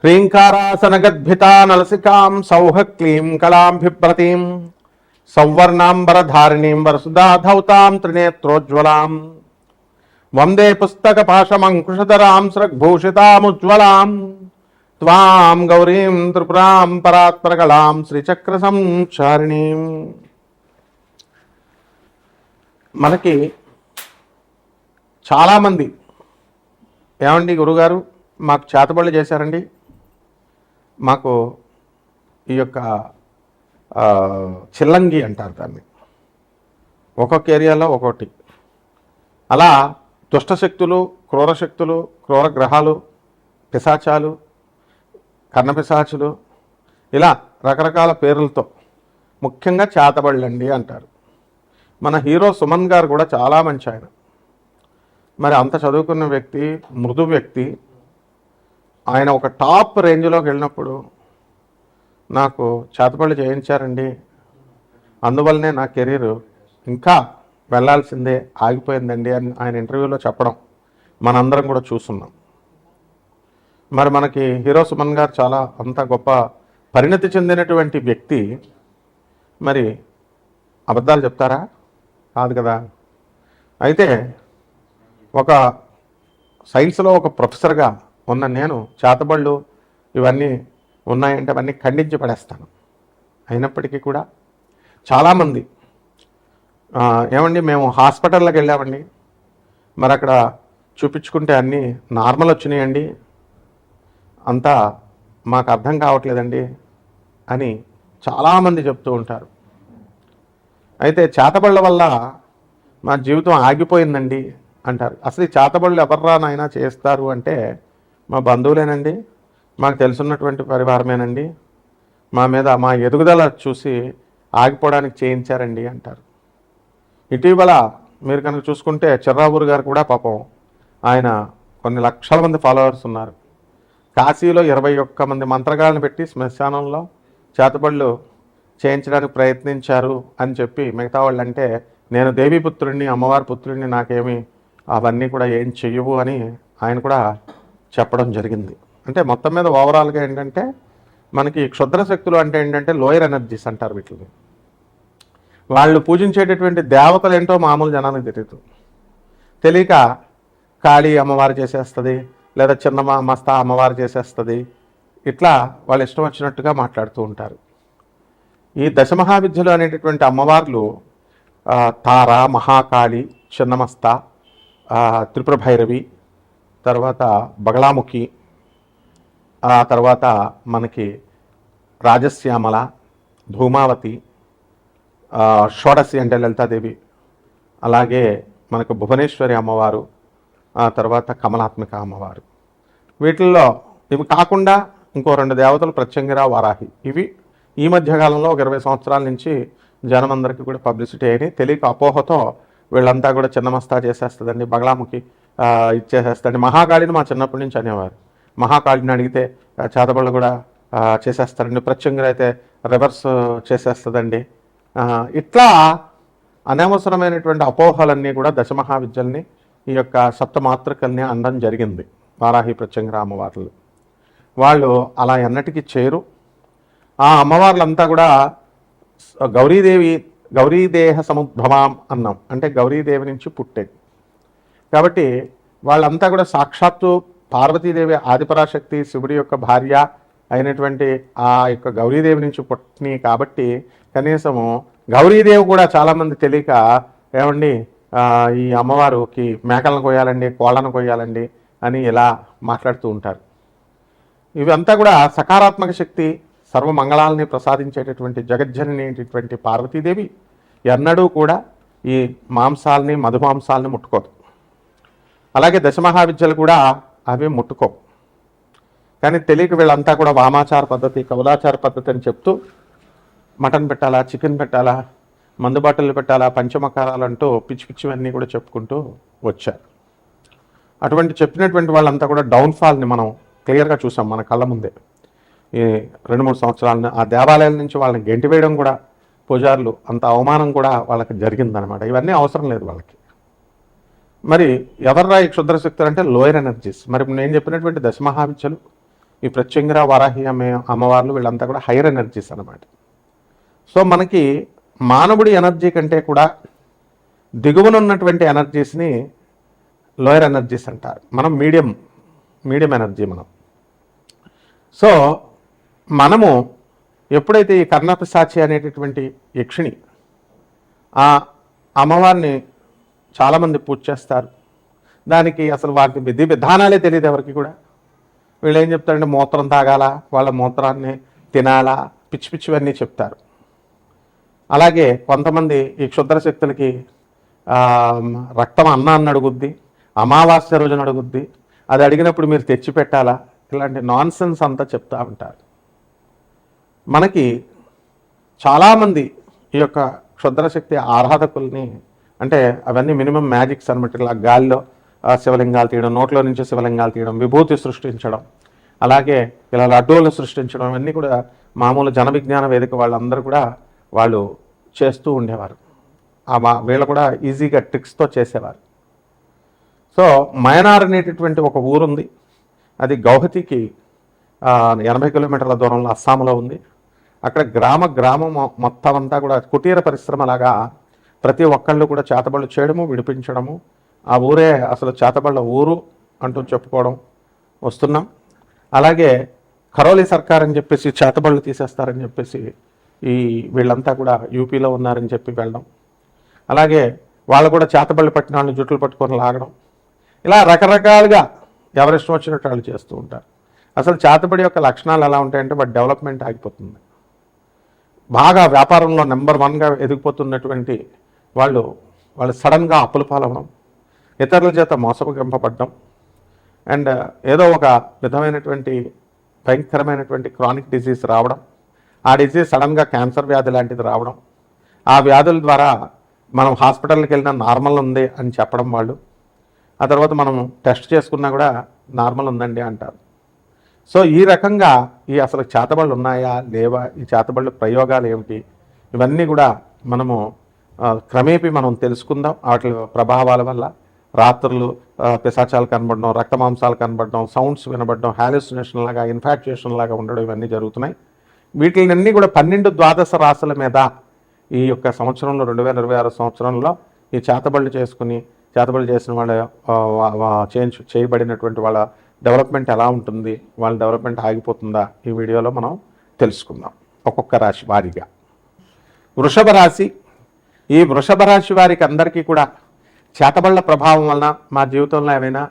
హ్రీంకారాసనగద్భితా నలసికాం సౌహ క్లీం కళాం బిభ్రతీం సౌవర్ణాంబరధారిణీం వరసుధాధౌతాం త్రినేత్రోజ్వలాం వందే పుస్తకపాశమంకుశధరాం స్రగ్భూషితాముజ్వలాం త్వాం గౌరీం త్రిపురాం పరాత్పరకళాం శ్రీచక్ర సంచారిణీం. మనకి చాలామంది ఏమండి గురుగారు మాకు చేతబడులు చేశారండి, మాకు ఈ యొక్క చిల్లంగి అంటారు దాన్ని, ఒక్కొక్క ఏరియాలో ఒక్కొక్కటి. అలా దుష్టశక్తులు, క్రూరశక్తులు, క్రూర గ్రహాలు, పిశాచాలు, కర్ణపిశాచులు, ఇలా రకరకాల పేర్లతో ముఖ్యంగా చేతబడులండి అంటారు. మన హీరో సుమన్ గారు కూడా చాలా మంచి ఆయన. మరి అంత చదువుకున్న వ్యక్తి, మృదు వ్యక్తి, ఆయన ఒక టాప్ రేంజ్లోకి వెళ్ళినప్పుడు నాకు చేతబడులు చేయించారండి, అందువల్లనే నా కెరీర్ ఇంకా వెళ్ళాల్సిందే ఆగిపోయిందండి అని ఆయన ఇంటర్వ్యూలో చెప్పడం మనందరం కూడా చూస్తున్నాం. మరి మనకి హీరో సుమన్ గారు చాలా అంత గొప్ప పరిణతి చెందినటువంటి వ్యక్తి మరి అబద్ధాలు చెప్తారా? కాదు కదా. అయితే ఒక సైన్స్లో ఒక ప్రొఫెసర్గా ఉన్న నేను చేతబళ్ళు ఇవన్నీ ఉన్నాయంటే అవన్నీ ఖండించి పడేస్తాను. అయినప్పటికీ కూడా చాలామంది ఏమండి మేము హాస్పిటల్లోకి వెళ్ళామండి, మరి అక్కడ చూపించుకుంటే అన్నీ నార్మల్ వచ్చినాయండి, అంతా మాకు అర్థం కావట్లేదండి అని చాలామంది చెప్తూ ఉంటారు. అయితే చేతబళ్ళ వల్ల మా జీవితం ఆగిపోయిందండి అంటారు. అసలు ఈ చేతబళ్ళు ఎవర్రా నాయనా చేస్తారు అంటే మా బంధువులేనండి, మాకు తెలుసున్నటువంటి పరివారమేనండి, మా మీద మా ఎదుగుదల చూసి ఆగిపోవడానికి చేయించారండి అంటారు. ఇటీవల మీరు కనుక చూసుకుంటే చిర్రావూరు గారు కూడా పాపం ఆయన కొన్ని లక్షల మంది ఫాలోవర్స్ ఉన్నారు. కాశీలో 21 మంది మంత్రగాళ్ళని పెట్టి శ్మశానంలో చేతబళ్ళు చేయించడానికి ప్రయత్నించారు అని చెప్పి మిగతా వాళ్ళు అంటే నేను దేవీపుత్రుడిని, అమ్మవారి పుత్రుడిని, నాకేమి అవన్నీ కూడా ఏం చెయ్యవు అని ఆయన కూడా చెప్పడం జరిగింది. అంటే మొత్తం మీద ఓవరాల్గా ఏంటంటే మనకి క్షుద్ర శక్తులు అంటే ఏంటంటే లోయర్ ఎనర్జీస్ అంటారు వీటిని. వాళ్ళు పూజించేటటువంటి దేవతలు ఏంటో మామూలు జనానికి తెలియదు. తెలియక కాళీ అమ్మవారు చేసేస్తుంది, లేదా చిన్న మస్తా అమ్మవారు చేసేస్తుంది, ఇట్లా వాళ్ళు ఇష్టం వచ్చినట్టుగా మాట్లాడుతూ ఉంటారు. ఈ దశమహావిద్యలు అనేటటువంటి అమ్మవార్లు తార, మహాకాళి, చిన్నమస్త, త్రిపుర భైరవి, తర్వాత బగళాముఖి, ఆ తర్వాత మనకి రాజశ్యామల, ధూమావతి, షోడశి అంటే లలితాదేవి, అలాగే మనకు భువనేశ్వరి అమ్మవారు, ఆ తర్వాత కమలాత్మిక అమ్మవారు. వీటిల్లో ఇవి కాకుండా ఇంకో 2 దేవతలు ప్రత్యంగిర, వారాహి. ఇవి ఈ మధ్యకాలంలో ఒక 20 సంవత్సరాల నుంచి జనమందరికీ కూడా పబ్లిసిటీ అయినాయి. తెలియక అపోహతో వీళ్ళంతా కూడా చిన్నమస్తా చేసేస్తుందండి, బగళాముఖి ఇచ్చేసేస్తుంది. మహాకాళిని మా చిన్నప్పటి నుంచి అనేవారు. మహాకాళిని అడిగితే చేతబళ్ళు కూడా చేసేస్తారండి, ప్రత్యంగిర అయితే రివర్స్ చేసేస్తుందండి. ఇట్లా అనవసరమైనటువంటి అపోహలన్నీ కూడా దశమహావిద్యల్ని, ఈ యొక్క సప్తమాతృకల్ని అనడం జరిగింది. వారాహి, ప్రత్యంగిర అమ్మవార్లు వాళ్ళు అలా ఎన్నటికీ చేరు. ఆ అమ్మవార్లంతా కూడా గౌరీదేహ సముద్భవాం అన్నాం, అంటే గౌరీదేవి నుంచి పుట్టేది. కాబట్టి వాళ్ళంతా కూడా సాక్షాత్తు పార్వతీదేవి ఆదిపరాశక్తి శివుడి యొక్క భార్య అయినటువంటి ఆ యొక్క గౌరీదేవి నుంచి పుట్టినాయి. కాబట్టి కనీసము గౌరీదేవి కూడా చాలామంది తెలియక ఏమండి ఈ అమ్మవారికి మేకలను కొయ్యాలండి, కోళ్ళను కొయ్యాలండి అని ఇలా మాట్లాడుతూ ఉంటారు. ఇవంతా కూడా సకారాత్మక శక్తి, సర్వమంగళాలని ప్రసాదించేటటువంటి జగజ్జనని అనేటటువంటి పార్వతీదేవి ఎన్నడూ కూడా ఈ మాంసాలని, మధుమాంసాలని ముట్టుకోదు. అలాగే దశమహావిద్యలు కూడా అవి ముట్టుకోవు. కానీ తెలియక వీళ్ళంతా కూడా వామాచార పద్ధతి, కౌలాచార పద్ధతి అని చెప్తూ మటన్ పెట్టాలా, చికెన్ పెట్టాలా, మందు బాటలు పెట్టాలా, పంచమకారాలు అంటూ పిచ్చి పిచ్చివన్నీ కూడా చెప్పుకుంటూ వచ్చారు. అటువంటి చెప్పినటువంటి వాళ్ళంతా కూడా డౌన్ఫాల్ని మనం క్లియర్గా చూసాం మన కళ్ళ ముందే. ఈ 2-3 సంవత్సరాలను ఆ దేవాలయాల నుంచి వాళ్ళని గెంటివేయడం కూడా, పూజారులు అంత అవమానం కూడా వాళ్ళకి జరిగిందనమాట. ఇవన్నీ అవసరం లేదు వాళ్ళకి. మరి ఎవర్రా ఈ క్షుద్రశక్తులు అంటే లోయర్ ఎనర్జీస్. మరి నేను చెప్పినటువంటి దశమహావిద్యలు ఈ ప్రత్యంగిర వరాహి అమ్మవార్లు వీళ్ళంతా కూడా హైయర్ ఎనర్జీస్ అన్నమాట. సో మనకి మానవుడి ఎనర్జీ కంటే కూడా దిగువన ఉన్నటువంటి ఎనర్జీస్ని లోయర్ ఎనర్జీస్ అంటారు. మనం మీడియం ఎనర్జీ మనం. సో మనము ఎప్పుడైతే ఈ కర్ణపిశాచి అనేటటువంటి యక్షిణి ఆ అమ్మవారిని చాలామంది పూజ చేస్తారు, దానికి అసలు వాటి విధి విధానాలే తెలియదు ఎవరికి కూడా. వీళ్ళు ఏం చెప్తారంటే మూత్రం తాగాల, వాళ్ళ మూత్రాన్ని తినాలా, పిచ్చి పిచ్చివన్నీ చెప్తారు. అలాగే కొంతమంది ఈ క్షుద్ర శక్తులకి రక్తం అన్నాన్ని అడుగుద్ది, అమావాస్య రోజున అడుగుద్ది, అది అడిగినప్పుడు మీరు తెచ్చి పెట్టాలా, ఇలాంటి నాన్సెన్స్ అంతా చెప్తూ ఉంటారు. మనకి చాలామంది ఈ యొక్క క్షుద్రశక్తి ఆరాధకుల్ని, అంటే అవన్నీ మినిమం మ్యాజిక్స్ అనమాట. ఇలా గాలిలో శివలింగాలు తీయడం, నోట్లో నుంచి శివలింగాలు తీయడం, విభూతి సృష్టించడం, అలాగే ఇలా లడ్డూలు సృష్టించడం, ఇవన్నీ కూడా మామూలు జన విజ్ఞాన వేదిక వాళ్ళందరూ కూడా వాళ్ళు చేస్తూ ఉండేవారు. వీళ్ళు కూడా ఈజీగా ట్రిక్స్తో చేసేవారు. సో మయనార్ అనేటటువంటి ఒక ఊరుంది, అది గౌహతికి 80 కిలోమీటర్ల దూరంలో అస్సాంలో ఉంది. అక్కడ గ్రామం మొత్తం అంతా కూడా కుటీర పరిశ్రమలాగా ప్రతి ఒక్కళ్ళు కూడా చేతబళ్ళు చేయడము, విడిపించడము, ఆ ఊరే అసలు చేతబళ్ళ ఊరు అంటూ చెప్పుకోవడం వస్తున్నాం. అలాగే కరోలి సర్కార్ అని చెప్పేసి చేతబళ్ళు తీసేస్తారని చెప్పేసి వీళ్ళంతా కూడా యూపీలో ఉన్నారని చెప్పి వెళ్ళడం, అలాగే వాళ్ళు కూడా చేతబళ్ళు పట్టిన వాళ్ళని జుట్లు పట్టుకొని లాగడం, ఇలా రకరకాలుగా ఎవరిష్టం వచ్చినట్టు వాళ్ళు చేస్తూ ఉంటారు. అసలు చేతబడి యొక్క లక్షణాలు ఎలా ఉంటాయంటే వాటి డెవలప్మెంట్ ఆగిపోతుంది. బాగా వ్యాపారంలో నెంబర్ 1గా ఎదిగిపోతున్నటువంటి వాళ్ళు సడన్గా అప్పుల పాలవడం, ఇతరుల చేత మోసగింపబడడం, అండ్ ఏదో ఒక విధమైనటువంటి భయంకరమైనటువంటి క్రానిక్ డిజీజ్ రావడం, ఆ డిజీజ్ సడన్గా క్యాన్సర్ వ్యాధి లాంటిది రావడం, ఆ వ్యాధుల ద్వారా మనం హాస్పిటల్కి వెళ్ళినా నార్మల్ ఉంది అని చెప్పడం వాళ్ళు, ఆ తర్వాత మనం టెస్ట్ చేసుకున్నా కూడా నార్మల్ ఉందండి అంటారు. సో ఈ రకంగా ఈ అసలు చేతబళ్ళు ఉన్నాయా లేవా, ఈ చేతబళ్ళు ప్రయోగాలు ఏమిటి, ఇవన్నీ కూడా మనము క్రమేపీ మనం తెలుసుకుందాం. వాటి ప్రభావాల వల్ల రాత్రులు పిశాచాలు కనబడడం, రక్తమాంసాలు కనబడడం, సౌండ్స్ వినబడడం, హాలుసినేషన్ లాగా, ఇన్ఫాక్చుయేషన్ లాగా ఉండడం, ఇవన్నీ జరుగుతున్నాయి. వీటిని కూడా 12 ద్వాదశ రాశుల మీద ఈ యొక్క సంవత్సరంలో 2026 సంవత్సరంలో ఈ చేతబళ్ళు చేసిన వాళ్ళ చేయబడినటువంటి వాళ్ళ డెవలప్మెంట్ ఎలా ఉంటుంది, వాళ్ళ డెవలప్మెంట్ ఆగిపోతుందా, ఈ వీడియోలో మనం తెలుసుకుందాం ఒక్కొక్క రాశి వారిగా. వృషభ రాశి. ఈ వృషభ రాశి వారికి అందరికీ కూడా చేతబళ్ళ ప్రభావం వలన మా జీవితంలో ఏమైనా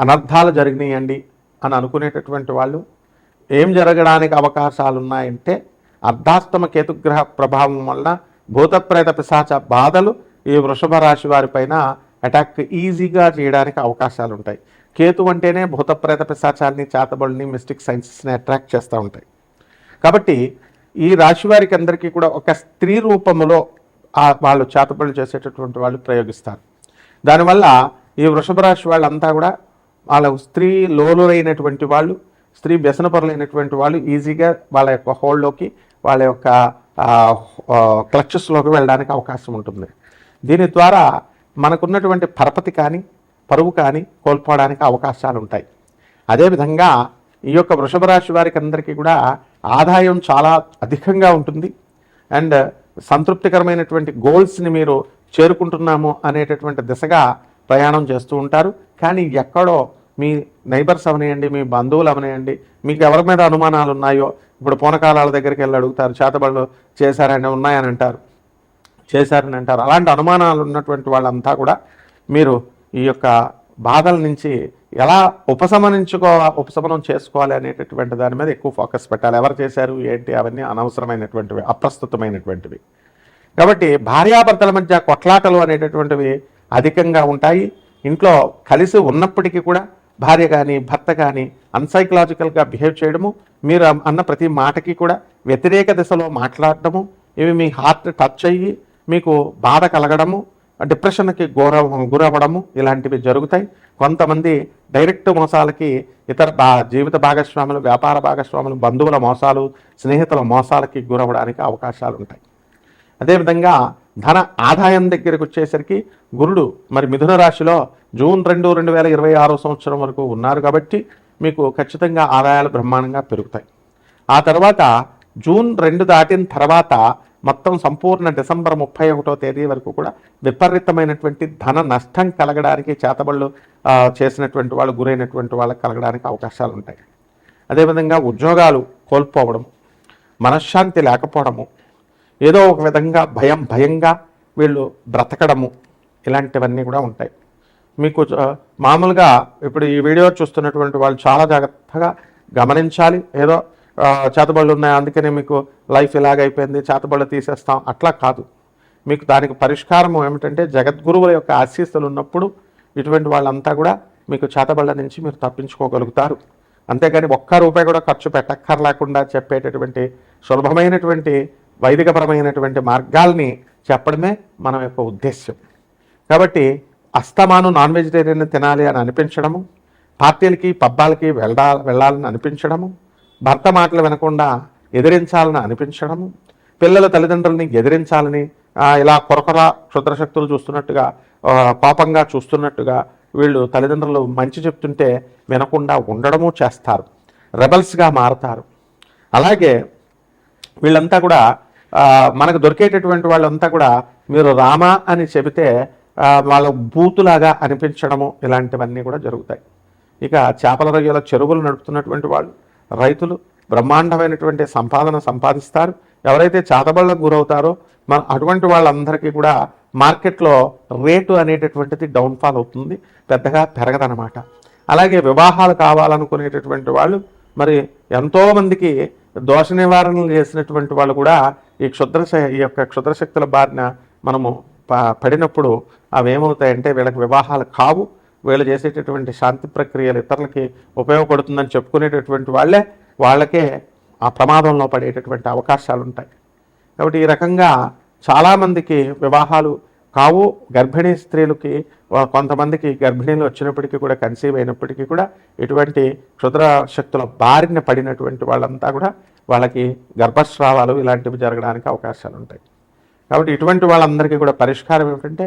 అనర్థాలు జరిగినాయండి అని అనుకునేటటువంటి వాళ్ళు ఏం జరగడానికి అవకాశాలు ఉన్నాయంటే, అర్ధాష్టమ కేతుగ్రహ ప్రభావం వలన భూతప్రేత పిశాచ బాధలు ఈ వృషభ రాశి వారిపైన అటాక్ ఈజీగా చేయడానికి అవకాశాలు ఉంటాయి. కేతు అంటేనే భూతప్రేత పిశాచాలని, చేతబడిని, మిస్టిక్ సైన్సెస్ని అట్రాక్ట్ చేస్తూ ఉంటాయి. కాబట్టి ఈ రాశి వారికి అందరికీ కూడా ఒక స్త్రీ రూపంలో వాళ్ళు చేతబడులు చేసేటటువంటి వాళ్ళు ప్రయోగిస్తారు. దానివల్ల ఈ వృషభ రాశి వాళ్ళంతా కూడా వాళ్ళ స్త్రీ లోలురైనటువంటి వాళ్ళు, స్త్రీ వ్యసనపరులైనటువంటి వాళ్ళు ఈజీగా వాళ్ళ యొక్క హోల్డ్లోకి, వాళ్ళ యొక్క క్లచెస్లోకి వెళ్ళడానికి అవకాశం ఉంటుంది. దీని ద్వారా మనకున్నటువంటి పరపతి కానీ పరువు కానీ కోల్పోవడానికి అవకాశాలు ఉంటాయి. అదేవిధంగా ఈ యొక్క వృషభ రాశి వారికి అందరికీ కూడా ఆదాయం చాలా అధికంగా ఉంటుంది. అండ్ సంతృప్తికరమైనటువంటి గోల్స్ని మీరు చేరుకుంటున్నాము అనేటటువంటి దిశగా ప్రయాణం చేస్తూ ఉంటారు. కానీ ఎక్కడో మీ నైబర్స్ అవనేయండి, మీ బంధువులు అవనేయండి, మీకు ఎవరి మీద అనుమానాలు ఉన్నాయో, ఇప్పుడు పూనకాలాల దగ్గరికి వెళ్ళి అడుగుతారు, చేతబళ్ళు చేశారని ఉన్నాయని అంటారు, చేశారని అంటారు. అలాంటి అనుమానాలు ఉన్నటువంటి వాళ్ళంతా కూడా మీరు ఈ యొక్క బాధల నుంచి ఎలా ఉపశమనం చేసుకోవాలి అనేటటువంటి దాని మీద ఎక్కువ ఫోకస్ పెట్టాలి. ఎవరు చేశారు ఏంటి అవన్నీ అనవసరమైనటువంటివి, అప్రస్తుతమైనటువంటివి. కాబట్టి భార్యాభర్తల మధ్య కొట్లాటలు అనేటటువంటివి అధికంగా ఉంటాయి. ఇంట్లో కలిసి ఉన్నప్పటికీ కూడా భార్య కానీ భర్త కానీ అన్సైకలాజికల్గా బిహేవ్ చేయడము, మీరు అన్న ప్రతి మాటకి కూడా వ్యతిరేక దిశలో మాట్లాడటము, ఇవి మీ హార్ట్ టచ్ అయ్యి మీకు బాధ కలగడము, డిప్రెషన్కి గురవ్వడము, ఇలాంటివి జరుగుతాయి. కొంతమంది డైరెక్ట్ మోసాలకి ఇతర జీవిత భాగస్వాములు, వ్యాపార భాగస్వాములు, బంధువుల మోసాలు, స్నేహితుల మోసాలకి గురవ్వడానికి అవకాశాలు ఉంటాయి. అదేవిధంగా ధన ఆదాయం దగ్గరికి వచ్చేసరికి గురుడు మరి మిథున రాశిలో జూన్ 2, 2026 సంవత్సరం వరకు ఉన్నారు. కాబట్టి మీకు ఖచ్చితంగా ఆదాయాలు బ్రహ్మాండంగా పెరుగుతాయి. ఆ తర్వాత జూన్ 2 దాటిన తర్వాత మొత్తం సంపూర్ణ డిసెంబర్ 31వ తేదీ వరకు కూడా విపరీతమైనటువంటి ధన నష్టం కలగడానికి, చేతబళ్ళు చేసినటువంటి వాళ్ళు గురైనటువంటి వాళ్ళకి కలగడానికి అవకాశాలు ఉంటాయి. అదేవిధంగా ఉద్యోగాలు కోల్పోవడం, మనశ్శాంతి లేకపోవడము, ఏదో ఒక విధంగా భయంగా వీళ్ళు బ్రతకడము, ఇలాంటివన్నీ కూడా ఉంటాయి. మీకు మామూలుగా ఇప్పుడు ఈ వీడియో చూస్తున్నటువంటి వాళ్ళు చాలా జాగ్రత్తగా గమనించాలి. ఏదో చేతబళ్ళు ఉన్నాయి అందుకనే మీకు లైఫ్ ఇలాగైపోయింది, చేతబళ్ళు తీసేస్తాం, అట్లా కాదు. మీకు దానికి పరిష్కారం ఏమిటంటే జగద్గురువుల యొక్క ఆశీస్సులు ఉన్నప్పుడు ఇటువంటి వాళ్ళంతా కూడా మీకు చేతబళ్ళ నుంచి మీరు తప్పించుకోగలుగుతారు. అంతేగాని ఒక్క రూపాయి కూడా ఖర్చు పెట్టక్కర్లేకుండా చెప్పేటటువంటి సులభమైనటువంటి వైదికపరమైనటువంటి మార్గాల్ని చెప్పడమే మన యొక్క ఉద్దేశ్యం. కాబట్టి అస్తమాను నాన్ వెజిటేరియన్ తినాలి అని అనిపించడము, పార్టీలకి పబ్బాలకి వెళ్ళాలని అనిపించడము, భర్త మాటలు వినకుండా ఎదిరించాలని అనిపించడము, పిల్లల తల్లిదండ్రులని ఎదిరించాలని ఇలా కొరకొర క్షుద్రశక్తులు చూస్తున్నట్టుగా, కోపంగా చూస్తున్నట్టుగా వీళ్ళు తల్లిదండ్రులు మంచి చెప్తుంటే వినకుండా ఉండడము చేస్తారు, రెబల్స్గా మారతారు. అలాగే వీళ్ళంతా కూడా మనకు దొరికేటటువంటి వాళ్ళంతా కూడా మీరు రామ అని చెబితే వాళ్ళ బూతులాగా అనిపించడము, ఇలాంటివన్నీ కూడా జరుగుతాయి. ఇక చేపల రొయ్యల చెరువులు నడుపుతున్నటువంటి వాళ్ళు, రైతులు బ్రహ్మాండమైనటువంటి సంపాదన సంపాదిస్తారు. ఎవరైతే చేతబళ్ళకు గురవుతారో అటువంటి వాళ్ళందరికీ కూడా మార్కెట్లో రేటు అనేటటువంటిది డౌన్ఫాల్ అవుతుంది, పెద్దగా పెరగదనమాట. అలాగే వివాహాలు కావాలనుకునేటటువంటి వాళ్ళు మరి ఎంతోమందికి దోష నివారణలు చేసినటువంటి వాళ్ళు కూడా ఈ యొక్క క్షుద్రశక్తుల బారిన మనము పడినప్పుడు అవి ఏమవుతాయంటే వీళ్ళకి వివాహాలు కావు. వీళ్ళు చేసేటటువంటి శాంతి ప్రక్రియలు ఇతరులకి ఉపయోగపడుతుందని చెప్పుకునేటటువంటి వాళ్ళకే ఆ ప్రమాదంలో పడేటటువంటి అవకాశాలు ఉంటాయి. కాబట్టి ఈ రకంగా చాలామందికి వివాహాలు కావు. గర్భిణీ స్త్రీలకి కొంతమందికి గర్భిణీలు వచ్చినప్పటికీ కూడా, కన్సీవ్ అయినప్పటికీ కూడా ఇటువంటి క్షుద్ర శక్తుల బారిన పడినటువంటి వాళ్ళంతా కూడా వాళ్ళకి గర్భస్రావాలు ఇలాంటివి జరగడానికి అవకాశాలు ఉంటాయి. కాబట్టి ఇటువంటి వాళ్ళందరికీ కూడా పరిష్కారం ఏమిటంటే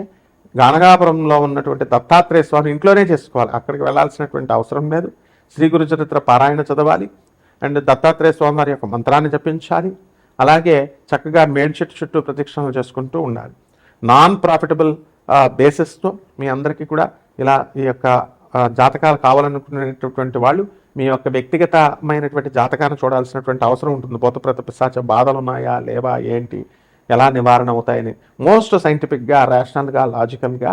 గానగాపురంలో ఉన్నటువంటి దత్తాత్రేయ స్వామి ఇంట్లోనే చేసుకోవాలి, అక్కడికి వెళ్ళాల్సినటువంటి అవసరం లేదు. శ్రీ గురు చరిత్ర పారాయణ చదవాలి అండ్ దత్తాత్రేయ స్వామి వారి యొక్క మంత్రాన్ని జపించాలి. అలాగే చక్కగా మేడి చెట్టు చుట్టూ ప్రదక్షిణలు చేసుకుంటూ ఉండాలి. నాన్ ప్రాఫిటబుల్ బేసిస్తో మీ అందరికీ కూడా ఇలా ఈ యొక్క జాతకాలు కావాలనుకునేటటువంటి వాళ్ళు మీ యొక్క వ్యక్తిగతమైనటువంటి జాతకాన్ని చూడాల్సినటువంటి అవసరం ఉంటుంది. భూతప్రేత పిశాచ బాధలు ఉన్నాయా లేవా, ఏంటి, ఎలా నివారణ అవుతాయని మోస్ట్ సైంటిఫిక్గా, రేషనల్గా, లాజికల్గా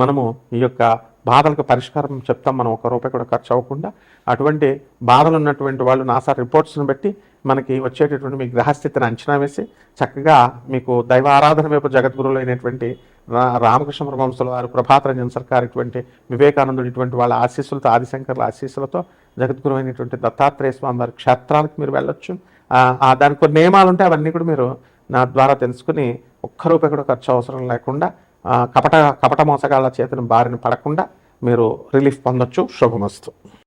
మనము ఈ యొక్క బాధలకు పరిష్కారం చెప్తాం. మనం ఒక్క రూపాయి కూడా ఖర్చు అవ్వకుండా. అటువంటి బాధలు ఉన్నటువంటి వాళ్ళు నాసా రిపోర్ట్స్ని బట్టి మనకి వచ్చేటటువంటి మీ గ్రహస్థితిని అంచనా వేసి చక్కగా మీకు దైవ ఆరాధన వైపు జగద్గురువులు అయినటువంటి రామకృష్ణ పరమహంసుల వారు, ప్రభాత్ రంజన్ సర్కార్, ఇటువంటి వివేకానందుడు, ఇటువంటి వాళ్ళ ఆశీస్సులతో, ఆదిశంకర్ల ఆశీస్సులతో జగద్గురు అయినటువంటి దత్తాత్రేయ స్వామి వారి క్షేత్రాలకు మీరు వెళ్ళొచ్చు. దానికి కొన్ని నియమాలు ఉంటాయి, అవన్నీ కూడా మీరు నా ద్వారా తెలుసుకుని ఒక్క రూపాయి కూడా ఖర్చు అవసరం లేకుండా కపట మోసగాళ్ళ చేతిని బారిన పడకుండా మీరు రిలీఫ్ పొందొచ్చు. శుభమస్తు.